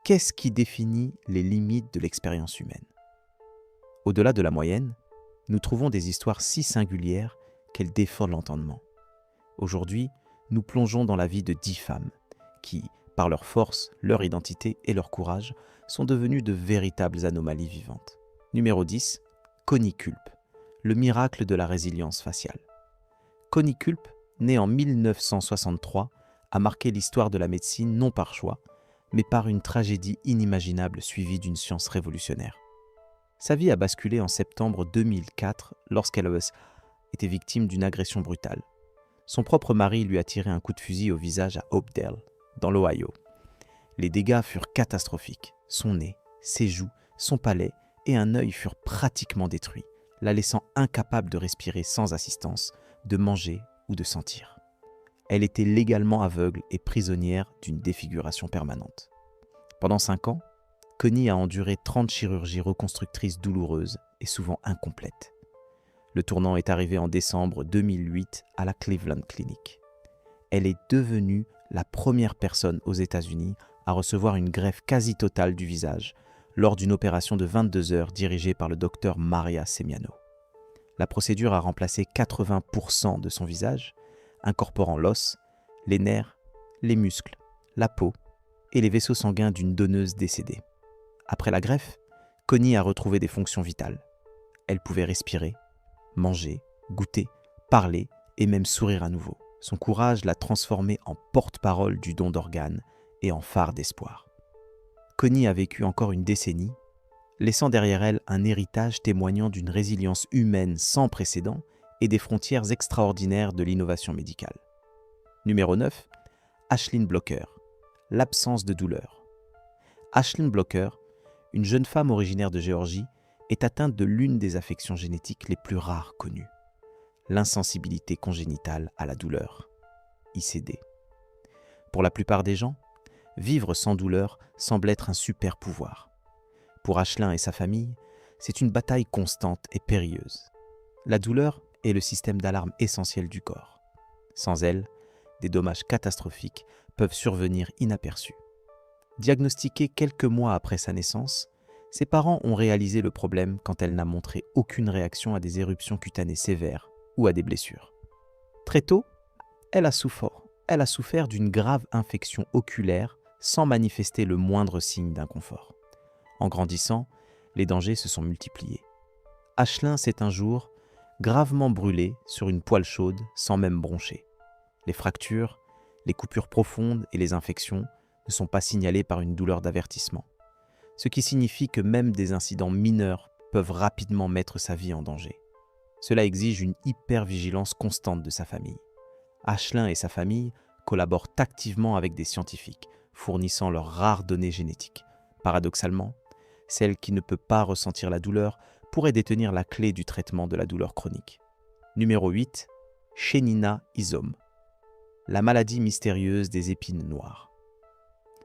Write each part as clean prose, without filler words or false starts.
Qu'est-ce qui définit les limites de l'expérience humaine? Au-delà de la moyenne, nous trouvons des histoires si singulières qu'elles défient l'entendement. Aujourd'hui, nous plongeons dans la vie de 10 femmes qui, par leur force, leur identité et leur courage, sont devenues de véritables anomalies vivantes. Numéro 10, Connie Culp, le miracle de la résilience faciale. Connie Culp, née en 1963, a marqué l'histoire de la médecine non par choix, mais par une tragédie inimaginable suivie d'une science révolutionnaire. Sa vie a basculé en septembre 2004 lorsqu'elle a été victime d'une agression brutale. Son propre mari lui a tiré un coup de fusil au visage à Hopedale, dans l'Ohio. Les dégâts furent catastrophiques. Son nez, ses joues, son palais et un œil furent pratiquement détruits, la laissant incapable de respirer sans assistance, de manger ou de sentir. Elle était légalement aveugle et prisonnière d'une défiguration permanente. Pendant 5 ans, Connie a enduré 30 chirurgies reconstructrices douloureuses et souvent incomplètes. Le tournant est arrivé en décembre 2008 à la Cleveland Clinic. Elle est devenue la première personne aux États-Unis à recevoir une greffe quasi totale du visage lors d'une opération de 22 heures dirigée par le docteur Maria Semiano. La procédure a remplacé 80% de son visage, incorporant l'os, les nerfs, les muscles, la peau et les vaisseaux sanguins d'une donneuse décédée. Après la greffe, Connie a retrouvé des fonctions vitales. Elle pouvait respirer, manger, goûter, parler et même sourire à nouveau. Son courage l'a transformée en porte-parole du don d'organes et en phare d'espoir. Connie a vécu encore une décennie, laissant derrière elle un héritage témoignant d'une résilience humaine sans précédent et des frontières extraordinaires de l'innovation médicale. Numéro 9, Ashlyn Blocker, l'absence de douleur. Ashlyn Blocker, une jeune femme originaire de Géorgie, est atteinte de l'une des affections génétiques les plus rares connues, l'insensibilité congénitale à la douleur, ICD. Pour la plupart des gens, vivre sans douleur semble être un super pouvoir. Pour Ashlyn et sa famille, c'est une bataille constante et périlleuse. La douleur est le système d'alarme essentiel du corps. Sans elle, des dommages catastrophiques peuvent survenir inaperçus. Diagnostiquée quelques mois après sa naissance, ses parents ont réalisé le problème quand elle n'a montré aucune réaction à des éruptions cutanées sévères ou à des blessures. Très tôt, elle a souffert d'une grave infection oculaire sans manifester le moindre signe d'inconfort. En grandissant, les dangers se sont multipliés. Ashlyn s'est un jour gravement brûlée sur une poêle chaude sans même broncher. Les fractures, les coupures profondes et les infections ne sont pas signalées par une douleur d'avertissement, ce qui signifie que même des incidents mineurs peuvent rapidement mettre sa vie en danger. Cela exige une hypervigilance constante de sa famille. Ashlyn et sa famille collaborent activement avec des scientifiques, fournissant leurs rares données génétiques. Paradoxalement, celle qui ne peut pas ressentir la douleur pourrait détenir la clé du traitement de la douleur chronique. Numéro 8, Shenina Isom, la maladie mystérieuse des épines noires.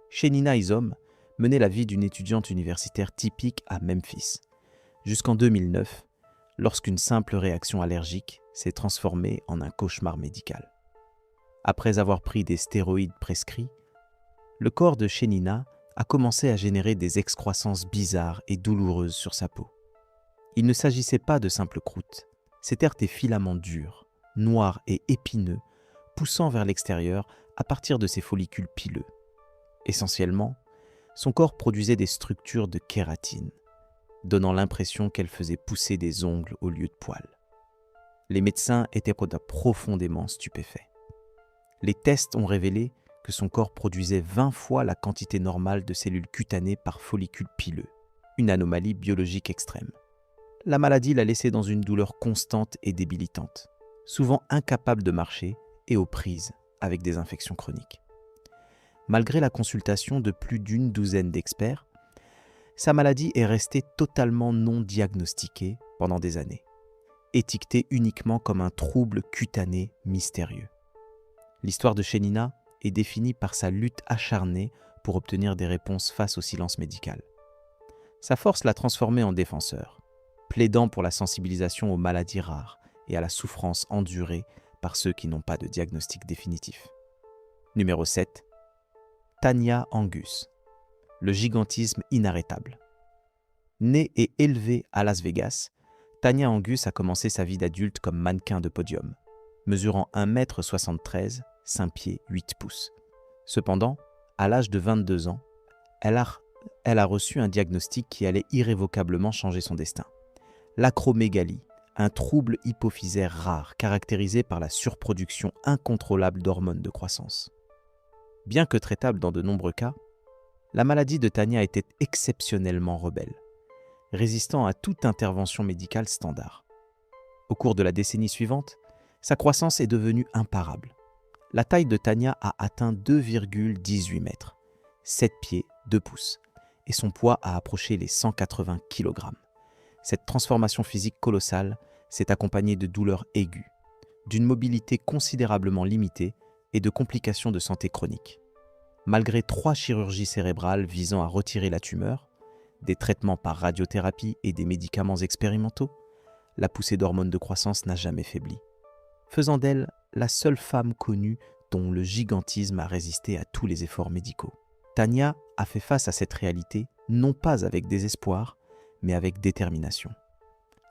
Shenina Isom menait la vie d'une étudiante universitaire typique à Memphis, jusqu'en 2009, lorsqu'une simple réaction allergique s'est transformée en un cauchemar médical. Après avoir pris des stéroïdes prescrits, le corps de Shenina a commencé à générer des excroissances bizarres et douloureuses sur sa peau. Il ne s'agissait pas de simples croûtes, c'étaient des filaments durs, noirs et épineux, poussant vers l'extérieur à partir de ses follicules pileux. Essentiellement, son corps produisait des structures de kératine, donnant l'impression qu'elle faisait pousser des ongles au lieu de poils. Les médecins étaient profondément stupéfaits. Les tests ont révélé que son corps produisait 20 fois la quantité normale de cellules cutanées par follicule pileux, une anomalie biologique extrême. La maladie l'a laissée dans une douleur constante et débilitante, souvent incapable de marcher et aux prises avec des infections chroniques. Malgré la consultation de plus d'une douzaine d'experts, sa maladie est restée totalement non diagnostiquée pendant des années, étiquetée uniquement comme un trouble cutané mystérieux. L'histoire de Shenina est définie par sa lutte acharnée pour obtenir des réponses face au silence médical. Sa force l'a transformée en défenseur, plaidant pour la sensibilisation aux maladies rares et à la souffrance endurée par ceux qui n'ont pas de diagnostic définitif. Numéro 7. Tanya Angus, le gigantisme inarrêtable. Née et élevée à Las Vegas, Tanya Angus a commencé sa vie d'adulte comme mannequin de podium, mesurant 1,73 m, 5 pieds 8 pouces. Cependant, à l'âge de 22 ans, elle a reçu un diagnostic qui allait irrévocablement changer son destin. L'acromégalie, un trouble hypophysaire rare caractérisé par la surproduction incontrôlable d'hormones de croissance. Bien que traitable dans de nombreux cas, la maladie de Tanya était exceptionnellement rebelle, résistant à toute intervention médicale standard. Au cours de la décennie suivante, sa croissance est devenue imparable. La taille de Tanya a atteint 2,18 mètres, 7 pieds 2 pouces, et son poids a approché les 180 kg. Cette transformation physique colossale s'est accompagnée de douleurs aiguës, d'une mobilité considérablement limitée et de complications de santé chroniques. Malgré 3 chirurgies cérébrales visant à retirer la tumeur, des traitements par radiothérapie et des médicaments expérimentaux, la poussée d'hormones de croissance n'a jamais faibli, faisant d'elle la seule femme connue dont le gigantisme a résisté à tous les efforts médicaux. Tanya a fait face à cette réalité non pas avec désespoir, mais avec détermination.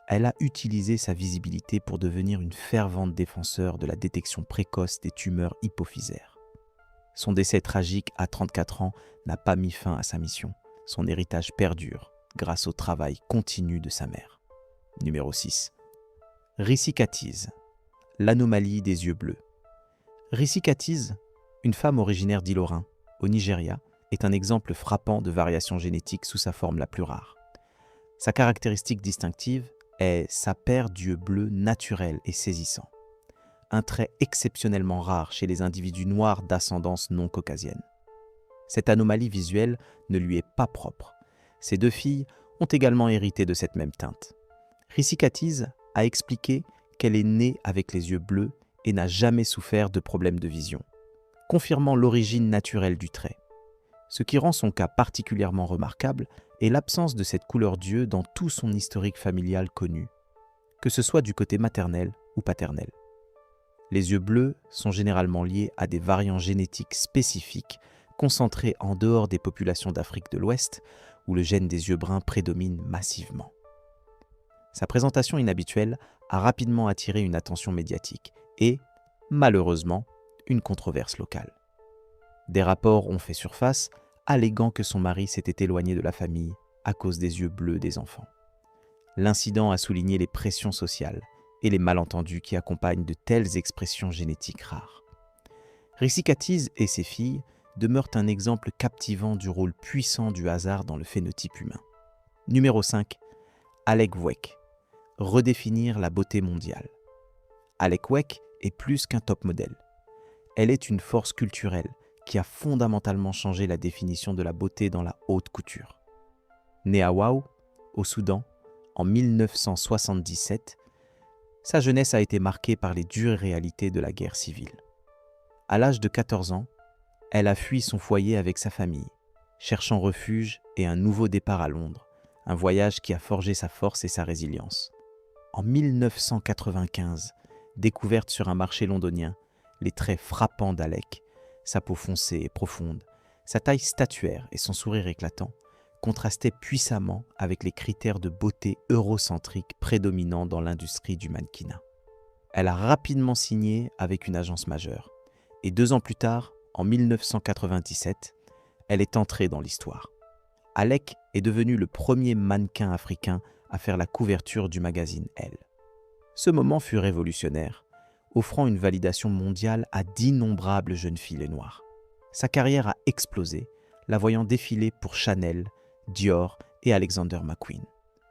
Elle a utilisé sa visibilité pour devenir une fervente défenseur de la détection précoce des tumeurs hypophysaires. Son décès tragique à 34 ans n'a pas mis fin à sa mission. Son héritage perdure grâce au travail continu de sa mère. Numéro 6. Rhishikatiz, l'anomalie des yeux bleus. Rhishikatiz, une femme originaire d'Ilorin, au Nigeria, est un exemple frappant de variation génétique sous sa forme la plus rare. Sa caractéristique distinctive est sa paire d'yeux bleus naturels et saisissants, un trait exceptionnellement rare chez les individus noirs d'ascendance non caucasienne. Cette anomalie visuelle ne lui est pas propre. Ses 2 filles ont également hérité de cette même teinte. Rhishikatiz a expliqué qu'elle est née avec les yeux bleus et n'a jamais souffert de problèmes de vision, confirmant l'origine naturelle du trait. Ce qui rend son cas particulièrement remarquable est l'absence de cette couleur d'yeux dans tout son historique familial connu, que ce soit du côté maternel ou paternel. Les yeux bleus sont généralement liés à des variants génétiques spécifiques concentrés en dehors des populations d'Afrique de l'Ouest, où le gène des yeux bruns prédomine massivement. Sa présentation inhabituelle a rapidement attiré une attention médiatique et, malheureusement, une controverse locale. Des rapports ont fait surface, alléguant que son mari s'était éloigné de la famille à cause des yeux bleus des enfants. L'incident a souligné les pressions sociales et les malentendus qui accompagnent de telles expressions génétiques rares. Rhishikatiz et ses filles demeurent un exemple captivant du rôle puissant du hasard dans le phénotype humain. Numéro 5. Alek Wek. Redéfinir la beauté mondiale. Alek Wek est plus qu'un top modèle. Elle est une force culturelle qui a fondamentalement changé la définition de la beauté dans la haute couture. Née à Wau, au Soudan, en 1977, sa jeunesse a été marquée par les dures réalités de la guerre civile. À l'âge de 14 ans, elle a fui son foyer avec sa famille, cherchant refuge et un nouveau départ à Londres, un voyage qui a forgé sa force et sa résilience. En 1995, découverte sur un marché londonien, les traits frappants d'Alek, sa peau foncée et profonde, sa taille statuaire et son sourire éclatant, contrastaient puissamment avec les critères de beauté eurocentriques prédominants dans l'industrie du mannequinat. Elle a rapidement signé avec une agence majeure, et 2 ans plus tard, en 1997, elle est entrée dans l'histoire. Alek est devenue le premier mannequin africain à faire la couverture du magazine Elle. Ce moment fut révolutionnaire, offrant une validation mondiale à d'innombrables jeunes filles noires. Sa carrière a explosé, la voyant défiler pour Chanel, Dior et Alexander McQueen.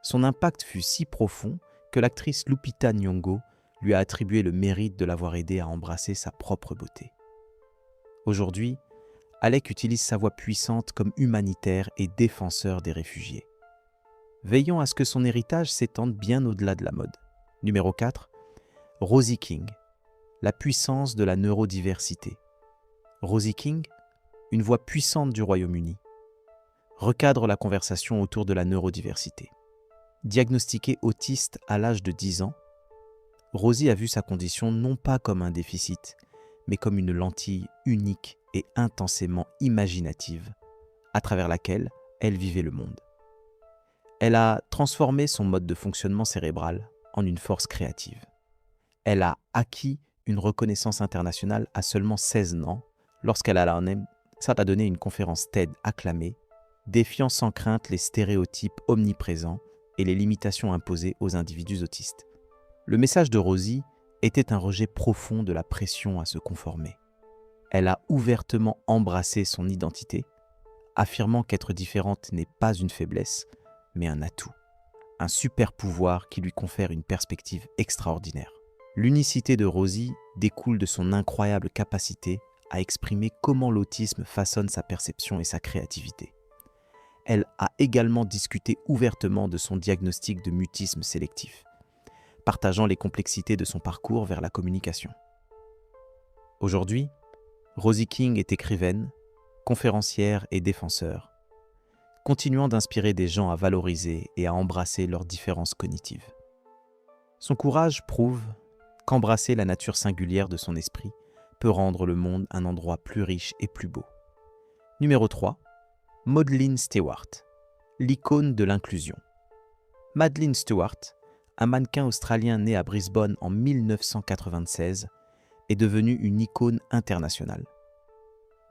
Son impact fut si profond que l'actrice Lupita Nyong'o lui a attribué le mérite de l'avoir aidé à embrasser sa propre beauté. Aujourd'hui, Alek utilise sa voix puissante comme humanitaire et défenseur des réfugiés. Veillons à ce que son héritage s'étende bien au-delà de la mode. Numéro 4. Rosie King. La puissance de la neurodiversité. Rosie King, une voix puissante du Royaume-Uni, recadre la conversation autour de la neurodiversité. Diagnostiquée autiste à l'âge de 10 ans, Rosie a vu sa condition non pas comme un déficit, mais comme une lentille unique et intensément imaginative, à travers laquelle elle vivait le monde. Elle a transformé son mode de fonctionnement cérébral en une force créative. Elle a acquis une reconnaissance internationale à seulement 16 ans lorsqu'elle a donné une conférence TED acclamée, défiant sans crainte les stéréotypes omniprésents et les limitations imposées aux individus autistes. Le message de Rosie était un rejet profond de la pression à se conformer. Elle a ouvertement embrassé son identité, affirmant qu'être différente n'est pas une faiblesse, mais un atout, un super pouvoir qui lui confère une perspective extraordinaire. L'unicité de Rosie découle de son incroyable capacité à exprimer comment l'autisme façonne sa perception et sa créativité. Elle a également discuté ouvertement de son diagnostic de mutisme sélectif, partageant les complexités de son parcours vers la communication. Aujourd'hui, Rosie King est écrivaine, conférencière et défenseur, continuant d'inspirer des gens à valoriser et à embrasser leurs différences cognitives. Son courage prouve qu'embrasser la nature singulière de son esprit peut rendre le monde un endroit plus riche et plus beau. Numéro 3. Madeleine Stewart, l'icône de l'inclusion. Madeleine Stewart, un mannequin australien né à Brisbane en 1996, est devenue une icône internationale,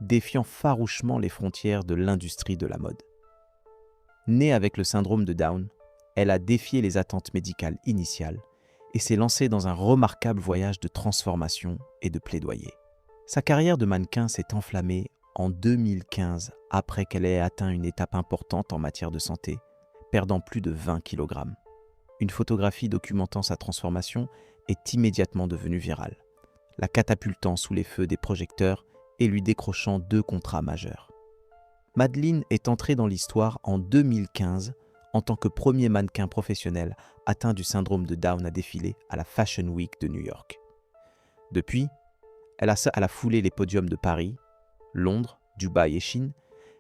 défiant farouchement les frontières de l'industrie de la mode. Née avec le syndrome de Down, elle a défié les attentes médicales initiales et s'est lancée dans un remarquable voyage de transformation et de plaidoyer. Sa carrière de mannequin s'est enflammée en 2015 après qu'elle ait atteint une étape importante en matière de santé, perdant plus de 20 kg. Une photographie documentant sa transformation est immédiatement devenue virale, la catapultant sous les feux des projecteurs et lui décrochant 2 contrats majeurs. Madeleine est entrée dans l'histoire en 2015 en tant que premier mannequin professionnel atteint du syndrome de Down à défiler à la Fashion Week de New York. Depuis, elle a foulé les podiums de Paris, Londres, Dubaï et Chine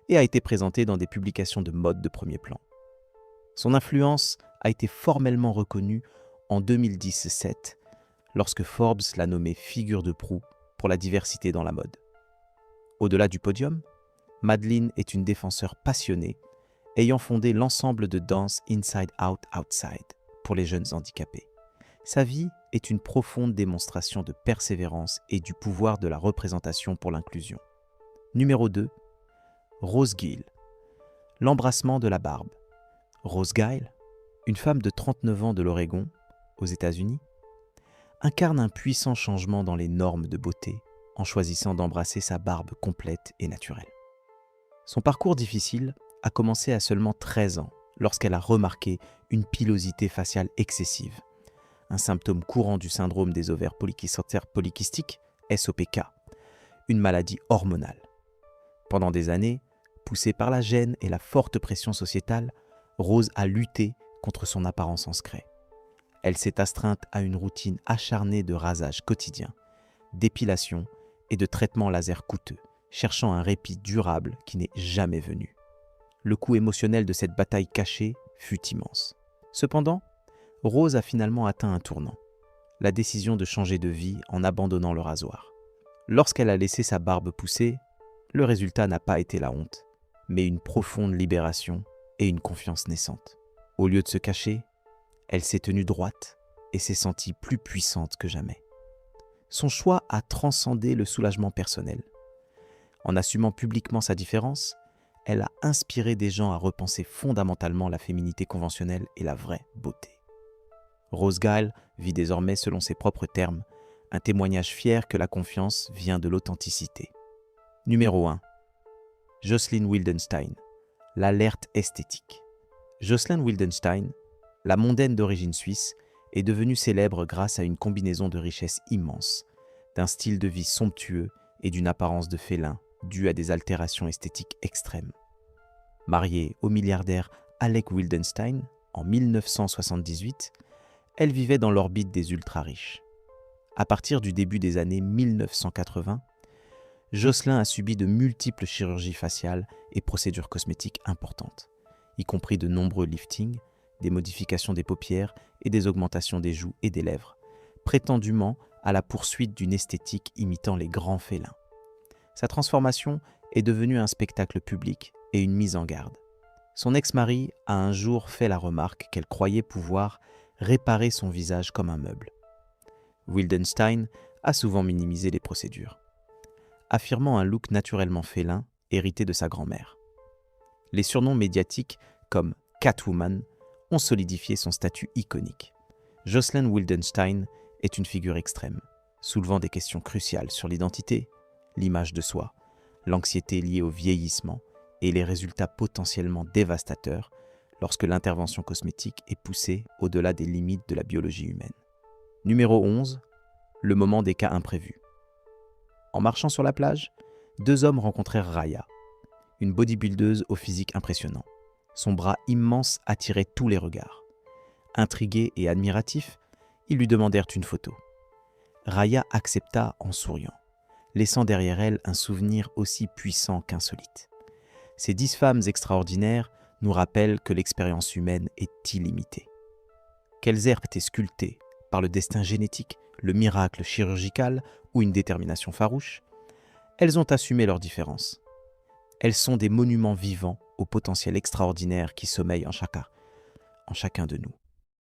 et a été présentée dans des publications de mode de premier plan. Son influence a été formellement reconnue en 2017 lorsque Forbes l'a nommée figure de proue pour la diversité dans la mode. Au-delà du podium, Madeleine est une défenseure passionnée, ayant fondé l'ensemble de danse Inside Out Outside pour les jeunes handicapés. Sa vie est une profonde démonstration de persévérance et du pouvoir de la représentation pour l'inclusion. Numéro 2. Rose Gill, l'embrassement de la barbe. Rose Gill, une femme de 39 ans de l'Oregon, aux États-Unis, incarne un puissant changement dans les normes de beauté en choisissant d'embrasser sa barbe complète et naturelle. Son parcours difficile a commencé à seulement 13 ans lorsqu'elle a remarqué une pilosité faciale excessive, un symptôme courant du syndrome des ovaires polykystiques, SOPK, une maladie hormonale. Pendant des années, poussée par la gêne et la forte pression sociétale, Rose a lutté contre son apparence en secret. Elle s'est astreinte à une routine acharnée de rasage quotidien, d'épilation et de traitements laser coûteux, cherchant un répit durable qui n'est jamais venu. Le coût émotionnel de cette bataille cachée fut immense. Cependant, Rose a finalement atteint un tournant, la décision de changer de vie en abandonnant le rasoir. Lorsqu'elle a laissé sa barbe pousser, le résultat n'a pas été la honte, mais une profonde libération et une confiance naissante. Au lieu de se cacher, elle s'est tenue droite et s'est sentie plus puissante que jamais. Son choix a transcendé le soulagement personnel. En assumant publiquement sa différence, elle a inspiré des gens à repenser fondamentalement la féminité conventionnelle et la vraie beauté. Rose Gill vit désormais selon ses propres termes, un témoignage fier que la confiance vient de l'authenticité. Numéro 1. Jocelyn Wildenstein, l'alerte esthétique. Jocelyn Wildenstein, la mondaine d'origine suisse, est devenue célèbre grâce à une combinaison de richesses immenses, d'un style de vie somptueux et d'une apparence de félin due à des altérations esthétiques extrêmes. Mariée au milliardaire Alec Wildenstein en 1978, elle vivait dans l'orbite des ultra-riches. À partir du début des années 1980, Jocelyn a subi de multiples chirurgies faciales et procédures cosmétiques importantes, y compris de nombreux liftings, des modifications des paupières et des augmentations des joues et des lèvres, prétendument à la poursuite d'une esthétique imitant les grands félins. Sa transformation est devenue un spectacle public et une mise en garde. Son ex-mari a un jour fait la remarque qu'elle croyait pouvoir réparer son visage comme un meuble. Wildenstein a souvent minimisé les procédures, affirmant un look naturellement félin hérité de sa grand-mère. Les surnoms médiatiques comme Catwoman ont solidifié son statut iconique. Jocelyn Wildenstein est une figure extrême, soulevant des questions cruciales sur l'identité, l'image de soi, l'anxiété liée au vieillissement et les résultats potentiellement dévastateurs lorsque l'intervention cosmétique est poussée au-delà des limites de la biologie humaine. Numéro 11. Le moment des cas imprévus. En marchant sur la plage, 2 hommes rencontrèrent Raya, une bodybuildeuse au physique impressionnant. Son bras immense attirait tous les regards. Intrigués et admiratifs, ils lui demandèrent une photo. Raya accepta en souriant, laissant derrière elle un souvenir aussi puissant qu'insolite. Ces 10 femmes extraordinaires nous rappellent que l'expérience humaine est illimitée. Qu'elles aient été sculptées par le destin génétique, le miracle chirurgical ou une détermination farouche, elles ont assumé leurs différences. Elles sont des monuments vivants au potentiel extraordinaire qui sommeille en chacun de nous.